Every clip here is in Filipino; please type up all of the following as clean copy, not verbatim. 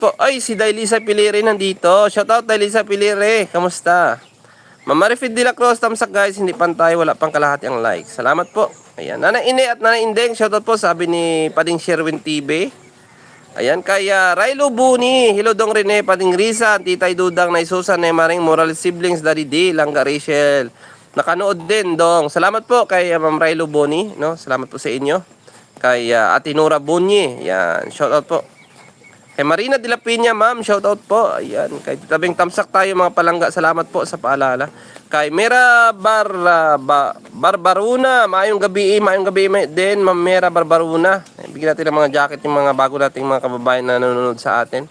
po. Ay, si Dailisa Pilire nandito. Shoutout Dailisa Pilire. Kamusta? Mama Refid de la Cruz, tamsak guys. Hindi pantay, wala pang kalahati ang like. Salamat po. Ayan. Nana Ine at Nana Indeng. Shoutout po, sabi ni Pading Sherwin TV. Ayan, kaya Raylo Buni, Hilo Dong Rene, Pading Risa, Titay Dudang, Naisusan, Nemaring, Moral Siblings, Daddy D, Langga Rachel. Nakanood din, Dong. Salamat po kay Ma'am Raylo Buni, no? Salamat po sa inyo. Kay Ate Nora Bunyi, yan, shoutout po. Kay Marina de la Piña, ma'am, shoutout po. Ayan, kay Tabing Tamsak tayo mga palangga, salamat po sa paalala. Kay Mera Barbaruna, maayong gabi din, Ma'am Mera Barbaruna. Bigyan natin ng mga jacket yung mga bago nating mga kababayan na nanonood sa atin.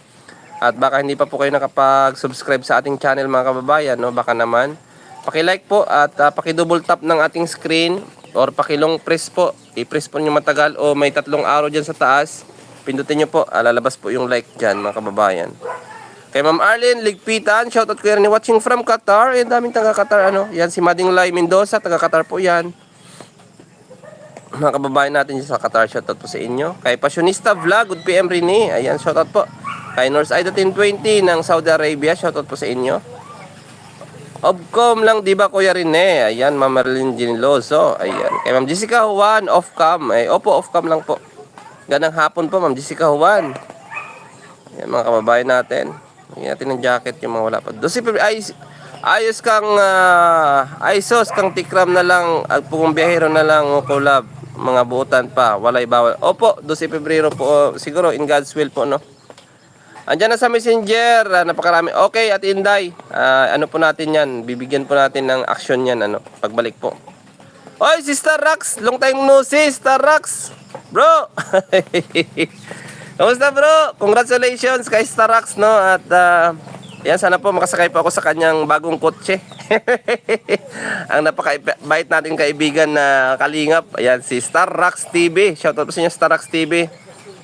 At baka hindi pa po kayo nakapag-subscribe sa ating channel mga kababayan, no? Baka naman. Paki-like po at paki-double tap ng ating screen or paki-long press po. I-press po nyo matagal o may 3 arrow dyan sa taas. Pindutin nyo po, lalabas po yung like dyan mga kababayan. Kay Ma'am Arlene Ligpitan, shoutout ko yan ni watching from Qatar. Yan, daming taga Qatar, ano. Yan si Mading Lai Mendoza, taga Qatar po yan. Mga kababayan natin sa Qatar, shoutout po sa inyo. Kay Passionista Vlog, Good PM Rene, ayan, shoutout po. Kay North Ida 1020 ng Saudi Arabia, shoutout po sa inyo. Ofcom lang, di ba Kuya Rene? Ayan, Ma'am Marilyn Giniloso, ayan. Kay Ma'am Jessica Juan, off-cam. Ay, opo, off-cam lang po. Ganang hapon po, Ma'am Jessica Juan. Ayan, mga kababayan natin. Bigyan natin ng jacket yung mga wala pa. Ayos kang Isos kang tikram na lang at pong biyahero na lang o collab. Mga buutan pa, walay bawal. Opo, 12 Pebrero po, siguro in God's will po, no? Andiyan na sa Messenger, napakarami. Okay, at Inday, ano po natin yan, bibigyan po natin ng action yan, ano, pagbalik po. Oy, Sister Rax, long time no see, Sister Rax. Bro! Kamusta bro? Congratulations kay Starax, no? At yan, sana po makasakay po ako sa kanyang bagong kotse. Ang napakabait natin kaibigan na kalingap. Ayan, si Starax TV. Shoutout po sa inyo, Starax TV.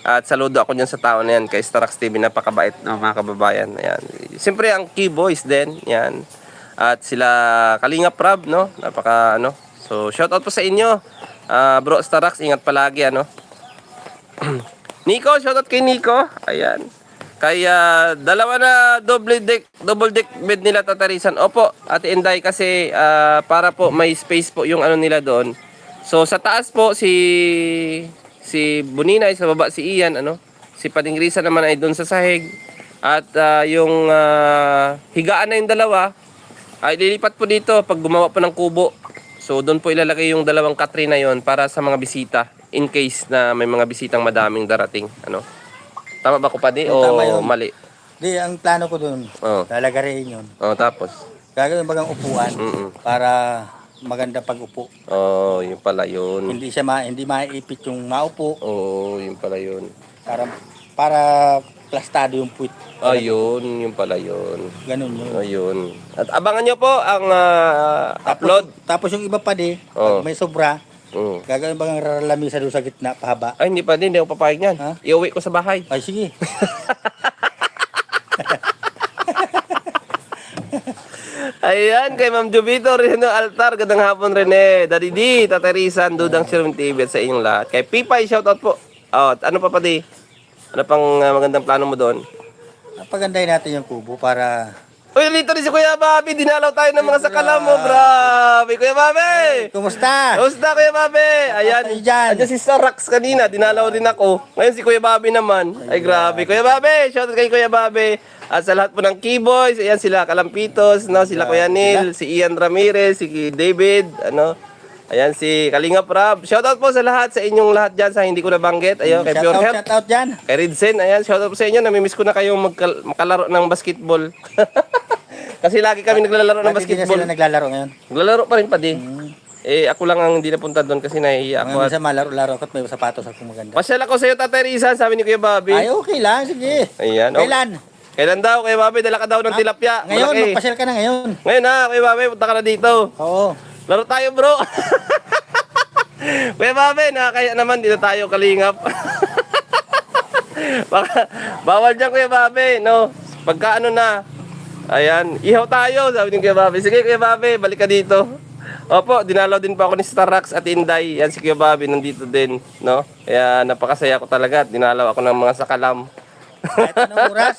At saludo ako dyan sa tao na yan kay Starax TV. Napakabait, no, mga kababayan. Ayan. Siyempre ang key boys din. Yan. At sila Kalingap Rab, no? Napaka, ano. So, shoutout po sa inyo. Bro Starax, ingat palagi, ano. Nico, shoutout kay Nico. Ayan. Kaya dalawa na double deck bed nila tatarisan. Opo, Ate Inday, kasi para po may space po yung ano nila doon. So sa taas po si Buninay, sa baba si Ian, ano. Si Pading Risa naman ay doon sa sahig. At yung higaan na yung dalawa ay lilipat po dito pag gumawa po ng kubo. So doon po ilalagay yung dalawang katre na yon para sa mga bisita. In case na may mga bisitang madaming darating, ano. Tama ba ko pa di o mali? Di, ang plano ko doon, lalagarin yun. Tapos Gagawin bagang upuan para maganda pag-upo. Yun pala yun. Hindi hindi maiipit yung maupo. Yun pala yun. Para plastado yung puwit. Yun pala yun. Ganun yun. Ayun. At abangan nyo po ang upload. Tapos yung iba pa di, pag may sobra, Mm. gagawin bagang lamisa doon sa gitna, pahaba. Ay, hindi pa din. Hindi ako papayag niyan. Ha? Iuwi ko sa bahay. Ay, sige. Ayan, kay Ma'am Jubito, Rino Altar, gandang hapon Rene, Daddy D, Tatarisan, Dudang Sherwin TV at sa inyong lahat. Kay Pipay, shoutout po. Ano pa di? Ano pang magandang plano mo doon? Pagandahin natin yung kubo para... Uy, dito rin si Kuya Bobby, dinalaw tayo ng mga sakala mo, grabe. Kuya Bobby! Kumusta? Kumusta, Kuya Bobby? Ayan, Dyan. si Starax kanina, dinalaw din ako. Ngayon si Kuya Bobby naman. Ay, grabe. Kuya Bobby, shoutout kay Kuya Bobby. At sa lahat po ng keyboys, ayan sila Kalampitos, no, sila Kuya Neil, si Ian Ramirez, si David, ano. Ayan si Kalingap Rab. Shoutout po sa lahat, sa inyong lahat dyan sa hindi ko nabanggit. Ayun, kay Pure Health. Shoutout dyan. Kay Ridsen, ayan, shoutout po sa inyo. Namimiss ko na kayong makalaro ng basketball. Kasi lagi kami naglalaro ng basketball. Hindi na sila naglalaro ngayon. Naglalaro pa rin pa di. Ako lang ang hindi napunta doon kasi nahihiya ako. Minsan malaro-laro ako at may sapatos ako maganda. Pasyal ako sa iyo, Tatay Rizan, sabi ni Kuya Bobby. Ay, okay lang. Sige. Ayan. Kailan? Kailan daw, Kuya Bobby? Dala ka daw ng tilapia. Ngayon, Malaki. magpasyal ka na ngayon. Ngayon na, Kuya Bobby, punta ka na dito. Oo. Laro tayo, bro. Kuya Bobby, kaya naman, dito tayo kalingap. Bawal dyan, Kuya Bobby, no? Pagka ano na, ayan, ihaw tayo, sabi ni Kuya Bobby. Sige, Kuya Bobby, balik ka dito. Opo, dinalaw din po ako ni Starax at Inday. Yan si Kuya Bobby, nandito din, no? Kaya napakasaya ko talaga. Dinalaw ako ng mga sakalam. Kahit anong oras,